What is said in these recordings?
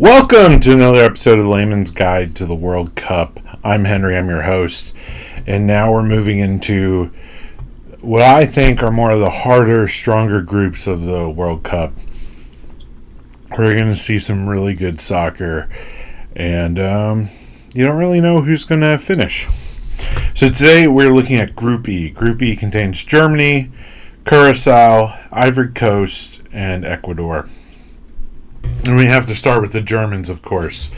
Welcome to another episode of the Layman's Guide to the World Cup. I'm Henry, I'm your host, and now we're moving into what I think are more of the harder, stronger groups of the World Cup. We're going to see some really good soccer, and you don't really know who's going to finish. So today we're looking at Group E. Group E contains Germany, Curaçao, Ivory Coast, and Ecuador. And we have to start with the Germans, of course.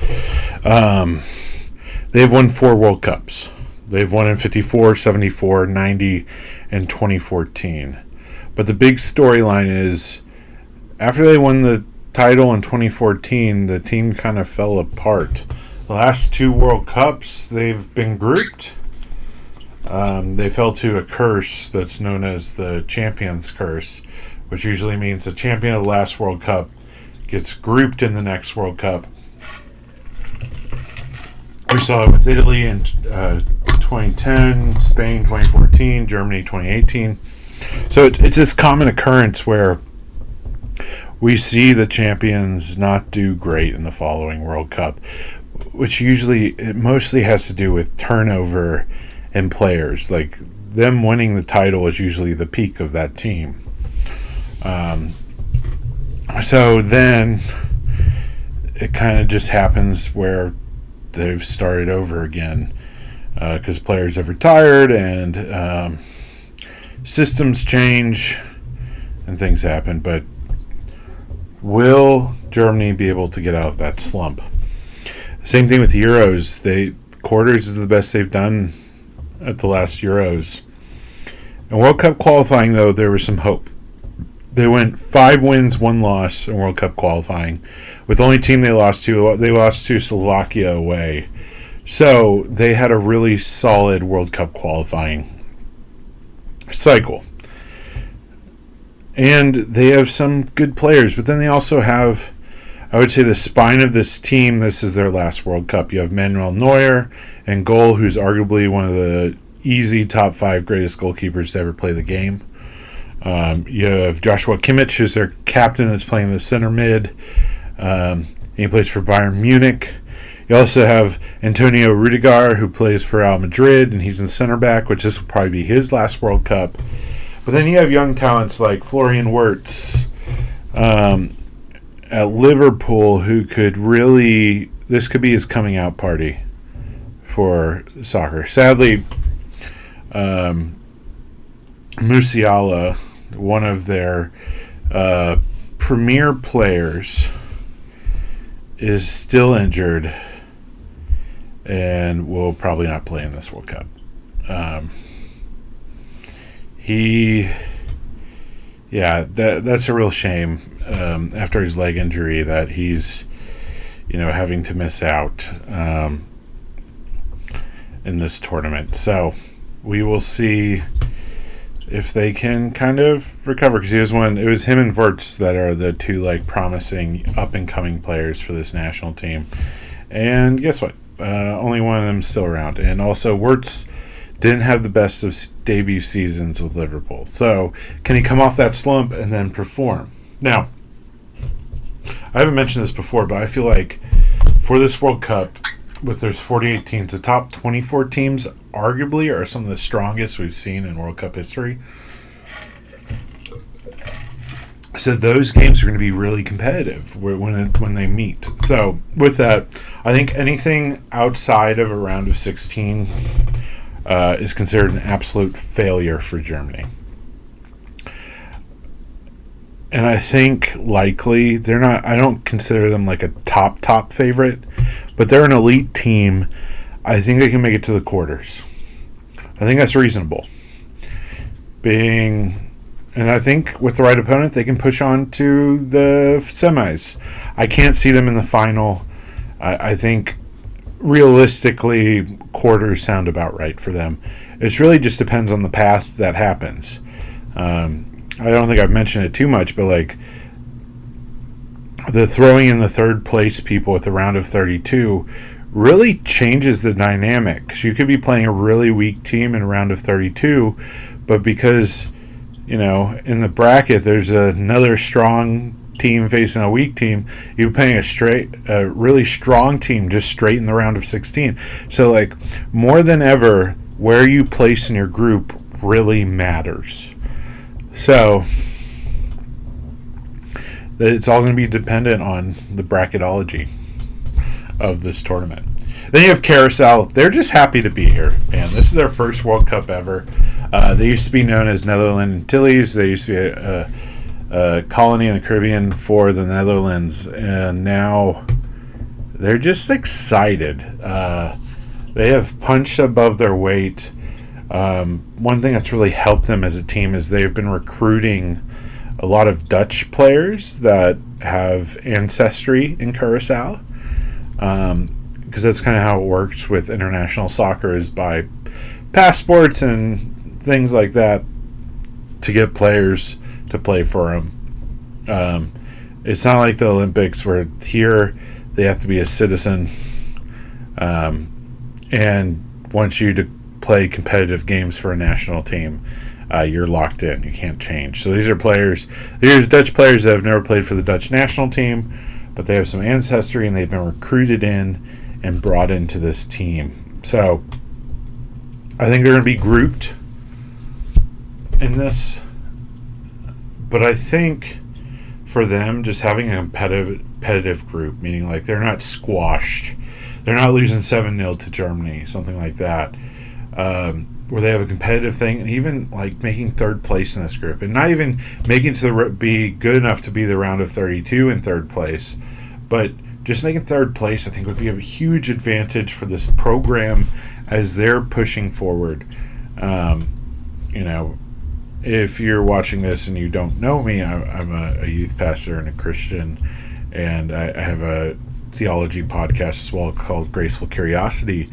They've won 4 World Cups. They've won in 54, 74, 90, and 2014. But the big storyline is, after they won the title in 2014, the team kind of fell apart. The last 2 World Cups, they've been grouped. They fell to a curse that's known as the Champions Curse, which usually means the champion of the last World Cup gets grouped in the next World Cup. We saw it with Italy in 2010, Spain 2014, Germany 2018. So it's this common occurrence where we see the champions not do great in the following World Cup, which it mostly has to do with turnover in players. Like, them winning the title is usually the peak of that team. So then it kind of just happens where they've started over again because players have retired and systems change and things happen. But will Germany be able to get out of that slump? Same thing with the Euros. Quarters is the best they've done at the last Euros. In World Cup qualifying, though, there was some hope. They went 5 wins, 1 loss in World Cup qualifying. With the only team they lost to Slovakia away. So they had a really solid World Cup qualifying cycle. And they have some good players, but then they also have, I would say, the spine of this team. This is their last World Cup. You have Manuel Neuer in goal, who's arguably one of the easy top 5 greatest goalkeepers to ever play the game. You have Joshua Kimmich, who's their captain, that's playing the center mid. He plays for Bayern Munich. You also have Antonio Rudiger, who plays for Real Madrid, and he's in center back, which this will probably be his last World Cup. But then you have young talents like Florian Wirtz at Liverpool, who could really, this could be his coming out party for soccer. Sadly, Musiala, one of their premier players, is still injured and will probably not play in this World Cup. That's a real shame after his leg injury that he's having to miss out in this tournament. So we will see if they can kind of recover, because it was him and Wirtz that are the 2 promising up and coming players for this national team. And guess what? Only one of them is still around. And also Wirtz didn't have the best of debut seasons with Liverpool. So can he come off that slump and then perform? Now, I haven't mentioned this before, but I feel like for this World Cup, with there's 48 teams, the top 24 teams arguably are some of the strongest we've seen in World Cup history. So those games are going to be really competitive when they meet. So with that, I think anything outside of a round of 16 is considered an absolute failure for Germany. And I think likely they're not, I don't consider them like a top favorite, but they're an elite team. I think they can make it to the quarters. I think that's reasonable. And I think with the right opponent, they can push on to the semis. I can't see them in the final. I think realistically, quarters sound about right for them. It really just depends on the path that happens. I don't think I've mentioned it too much, but the throwing in the third place people at the round of 32 really changes the dynamic. 'Cause you could be playing a really weak team in a round of 32, but because in the bracket there's another strong team facing a weak team. You're playing a really strong team just straight in the round of 16. So, like, more than ever, where you place in your group really matters. So, it's all going to be dependent on the bracketology of this tournament. Then you have Curaçao. They're just happy to be here, man. This is their first World Cup ever. They used to be known as Netherlands Antilles. They used to be a colony in the Caribbean for the Netherlands, and now they're just excited. They have punched above their weight. One thing that's really helped them as a team is they've been recruiting a lot of Dutch players that have ancestry in Curaçao, because that's kind of how it works with international soccer, is by passports and things like that to get players to play for them. It's not like the Olympics where here they have to be a citizen and want you to play competitive games for a national team. You're locked in. You can't change. So these are Dutch players that have never played for the Dutch national team, but they have some ancestry and they've been recruited in and brought into this team. So I think they're going to be grouped in this. But I think for them, just having a competitive group, meaning like they're not squashed. They're not losing 7-0 to Germany, something like that. Where they have a competitive thing, and even like making third place in this group, and not even making be good enough to be the round of 32 in third place, but just making third place, I think, would be a huge advantage for this program as they're pushing forward. If you're watching this and you don't know me, I'm a youth pastor and a Christian, and I have a theology podcast as well called Graceful Curiosity.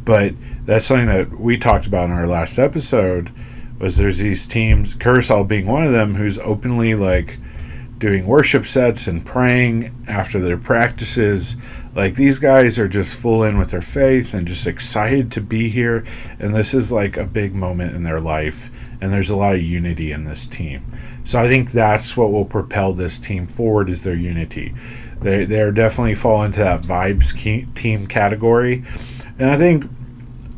But that's something that we talked about in our last episode, was there's these teams, Curaçao being one of them, who's openly like doing worship sets and praying after their practices. Like, these guys are just full in with their faith and just excited to be here. And this is like a big moment in their life. And there's a lot of unity in this team. So I think that's what will propel this team forward, is their unity. They're definitely fall into that vibes team category. And I think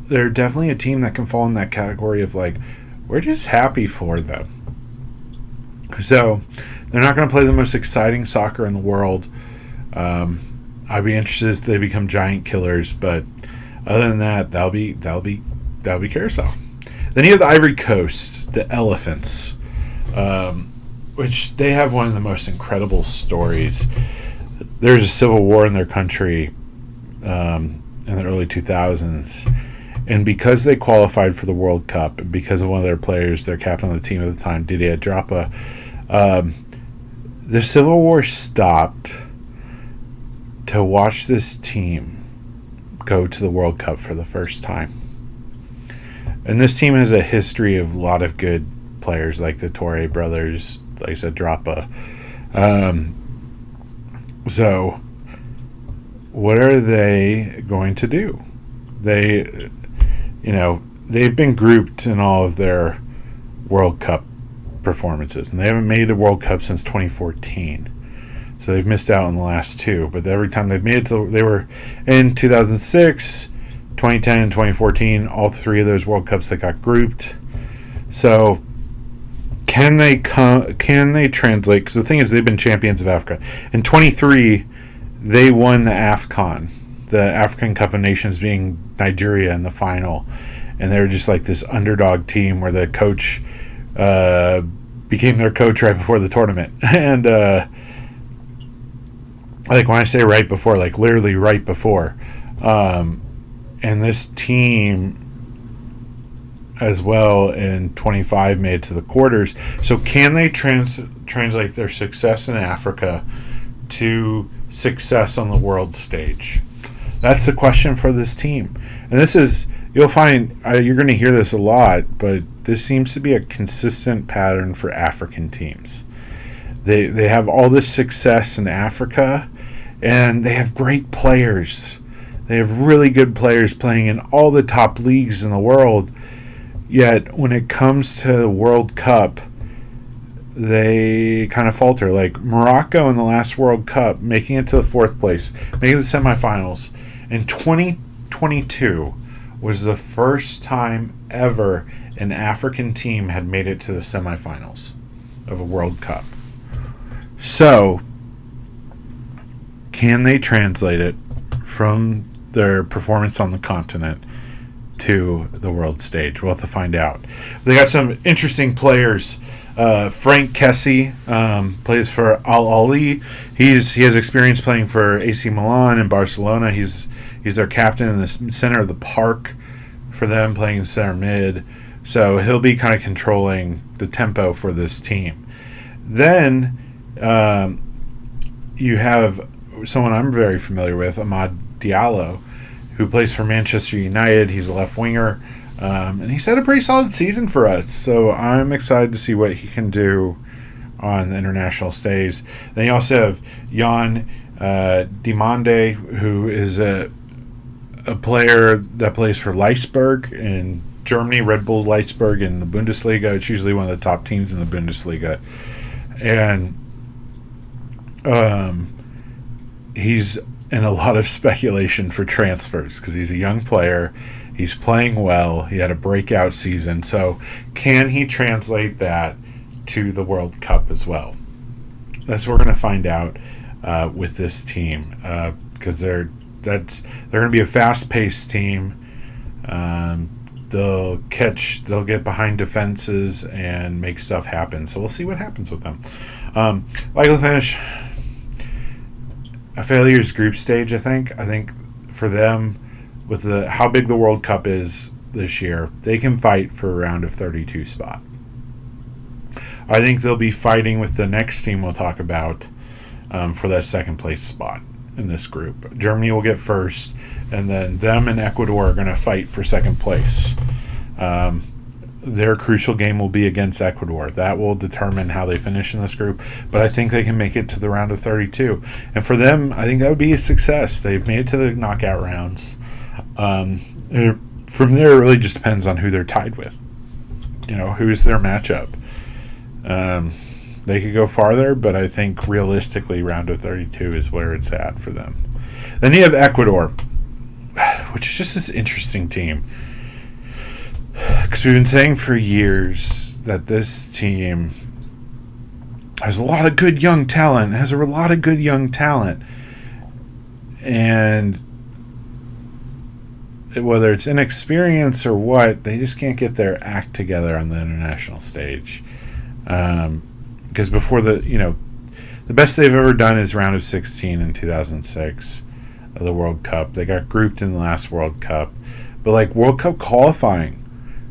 they're definitely a team that can fall in that category of like, we're just happy for them. So they're not going to play the most exciting soccer in the world. I'd be interested if they become giant killers, but other than that, that'll be Curaçao. Then you have the Ivory Coast, the Elephants, which they have one of the most incredible stories. There's a civil war in their country in the early 2000s, and because they qualified for the World Cup, and because of one of their players, their captain of the team at the time, Didier Drogba, the civil war stopped to watch this team go to the World Cup for the first time. And this team has a history of a lot of good players, like the Toure brothers, like I said, Drogba. So what are they going to do? They've been grouped in all of their World Cup performances, and they haven't made a World Cup since 2014. So they've missed out on the last two, but every time they've made it they were in 2006, 2010, and 2014, all three of those World Cups that got grouped. So can they translate? Because the thing is, they've been champions of Africa. In 23, they won the AFCON, the African Cup of Nations, being Nigeria in the final. And they were just like this underdog team where the coach became their coach right before the tournament. And like, when I say right before, like literally right before. And this team as well in 25 made it to the quarters. So can they translate their success in Africa to success on the world stage? That's the question for this team. And this is, you'll find, you're going to hear this a lot, but this seems to be a consistent pattern for African teams. They have all this success in Africa, and they have great players. They have really good players playing in all the top leagues in the world. Yet when it comes to the World Cup, they kind of falter. Like Morocco in the last World Cup, making it to the fourth place, making the semifinals. In 2022 was the first time ever an African team had made it to the semifinals of a World Cup. So, can they translate it from their performance on the continent to the world stage? We'll have to find out. They got some interesting players. Frank Kessie plays for Al Ahly. He has experience playing for AC Milan and Barcelona. He's their captain in the center of the park for them, playing in center mid. So he'll be kind of controlling the tempo for this team. Then you have someone I'm very familiar with, Amad Diallo, who plays for Manchester United. He's a left winger. And he's had a pretty solid season for us, so I'm excited to see what he can do on the international stage. Then you also have Jan Dimande, who is a player that plays for Leipzig in Germany, Red Bull Leipzig in the Bundesliga. It's usually one of the top teams in the Bundesliga. And he's in a lot of speculation for transfers because he's a young player. He's playing well. He had a breakout season. So can he translate that to the World Cup as well? That's what we're going to find out with this team because they're going to be a fast-paced team. They'll get behind defenses and make stuff happen. So we'll see what happens with them. Likely finish a failure's group stage, I think. I think for them, with how big the World Cup is this year, they can fight for a round of 32 spot. I think they'll be fighting with the next team we'll talk about for that second place spot in this group. Germany will get first, and then them and Ecuador are going to fight for second place. Their crucial game will be against Ecuador. That will determine how they finish in this group, but I think they can make it to the round of 32. And for them, I think that would be a success. They've made it to the knockout rounds. From there, it really just depends on who they're tied with. Who's their matchup. They could go farther, but I think realistically, round of 32 is where it's at for them. Then you have Ecuador, which is just this interesting team. Because we've been saying for years that this team has a lot of good young talent, and whether it's inexperience or what, they just can't get their act together on the international stage. Because before the best they've ever done is round of 16 in 2006 of the World Cup. They got grouped in the last World Cup. But like World Cup qualifying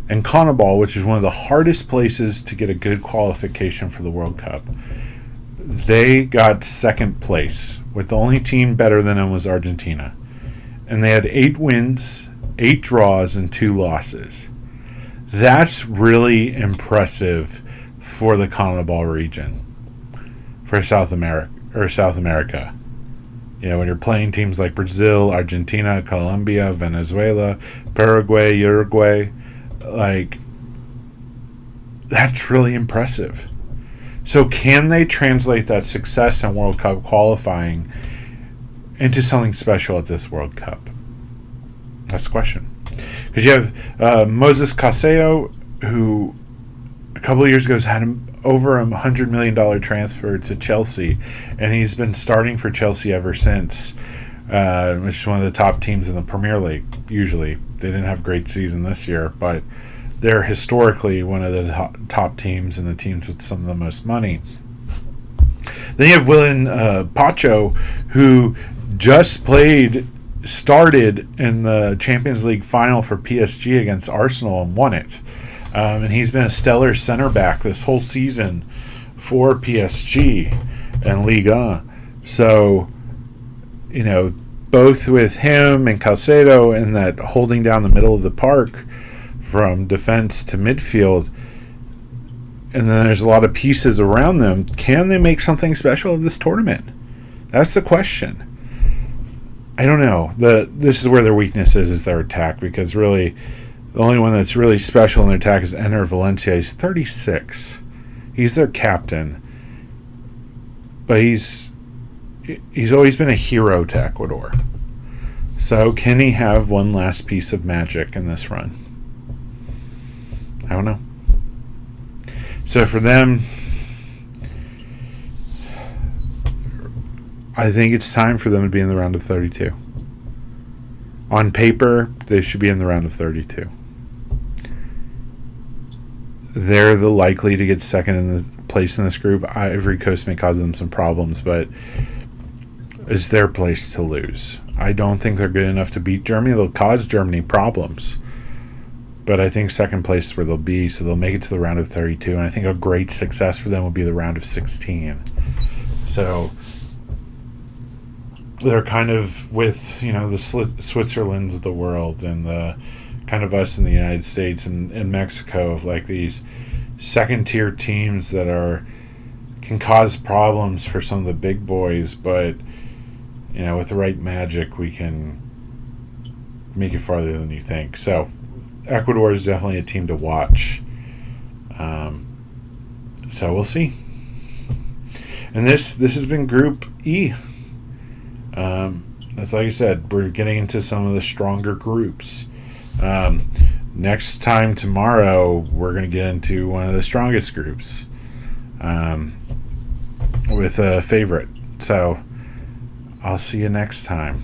and CONMEBOL, which is one of the hardest places to get a good qualification for the World Cup, they got second place, with the only team better than them was Argentina. And they had 8 wins, 8 draws, and 2 losses. That's really impressive for the CONMEBOL region, for South America. When you're playing teams like Brazil, Argentina, Colombia, Venezuela, Paraguay, Uruguay, that's really impressive. So can they translate that success in World Cup qualifying into something special at this World Cup? That's the question. Because you have Moses Caicedo, who a couple of years ago had over $100 million transfer to Chelsea, and he's been starting for Chelsea ever since, which is one of the top teams in the Premier League. Usually, they didn't have a great season this year, but they're historically one of the top teams and the teams with some of the most money. Then you have Willian Pacho, who just started in the Champions League final for PSG against Arsenal and won it. And he's been a stellar center back this whole season for PSG and Ligue 1. So, both with him and Caicedo and that holding down the middle of the park from defense to midfield, and then there's a lot of pieces around them, can they make something special of this tournament? That's the question. I don't know. This is where their weakness is their attack, because really the only one that's really special in their attack is Enner Valencia. He's 36. He's their captain, but he's always been a hero to Ecuador. So can he have one last piece of magic in this run? I don't know. So for them, I think it's time for them to be in the round of 32. On paper, they should be in the round of 32. They're the likely to get second in the place in this group. Ivory Coast may cause them some problems, but it's their place to lose. I don't think they're good enough to beat Germany. They'll cause Germany problems. But I think second place is where they'll be, so they'll make it to the round of 32. And I think a great success for them would be the round of 16. So they're kind of with, the Switzerlands of the world and the kind of us in the United States and Mexico of like these second-tier teams that can cause problems for some of the big boys, but with the right magic, we can make it farther than you think. So Ecuador is definitely a team to watch. So we'll see. And this has been Group E. That's like I said, we're getting into some of the stronger groups. Next time tomorrow, we're going to get into one of the strongest groups with a favorite. So I'll see you next time.